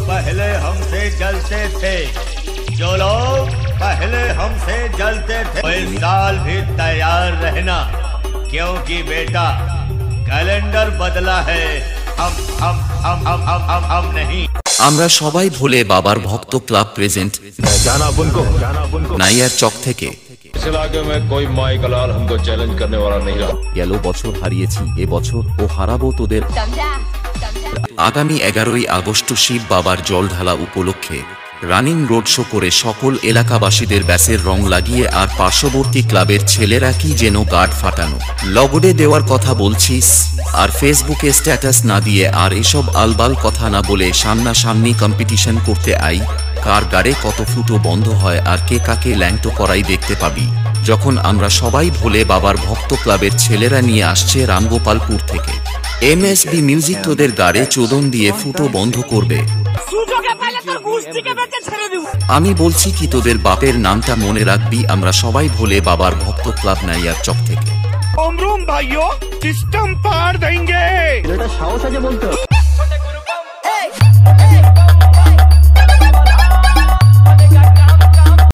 पहले हमसे जलते थे, जो लोग पहले हमसे जलते थे, वो इस साल भी तैयार रहना, क्योंकि बेटा कैलेंडर बदला है, हम नहीं। আমরা সবাই ভোলে বাবার ভক্ত ক্লাব প্রেজেন্ট নাইয়ার চক থেকে। इस इलाके में कोई माई का लाल हमको चैलेंज करने वाला नहीं रहा। গেল বছর হারিয়েছি, এবছর ও হারাবো তোদের। আগামী 11ই আগস্ট শিব বাবার জল ঢালা উপলক্ষে রানিং রোড শো করে সকল এলাকাবাসীদের ব্যাসের রং লাগিয়ে আর পার্শ্ববর্তী ক্লাবের ছেলেরা কি যেন গার্ড ফাটানো লগডে দেওয়ার কথা বলছিস, আর ফেসবুকে স্ট্যাটাস না দিয়ে আর এসব আলবাল কথা না বলে সামনাসামনি কম্পিটিশন করতে আই, কার গাড়ে কত ফুটো বন্ধ হয় আর কে কাকে ল্যাংটো করাই দেখতে পাবি। যখন আমরা সবাই ভোলে বাবার ভক্ত ক্লাবের ছেলেরা নিয়ে আসছে রামগোপালপুর থেকে। এমএসবি মিউজিক তোদের গাড়ে চোদন দিয়ে ফুটো বন্ধ করবে। আমি বলছি কি তোদের বাপের নামটা মনে রাখবি। আমরা সবাই ভোলে বাবার ভক্ত ক্লাব নাইয়ার চক থেকে। ভাইও সিস্টেম পার দেंगे। এটা সাহস আছে বলতে।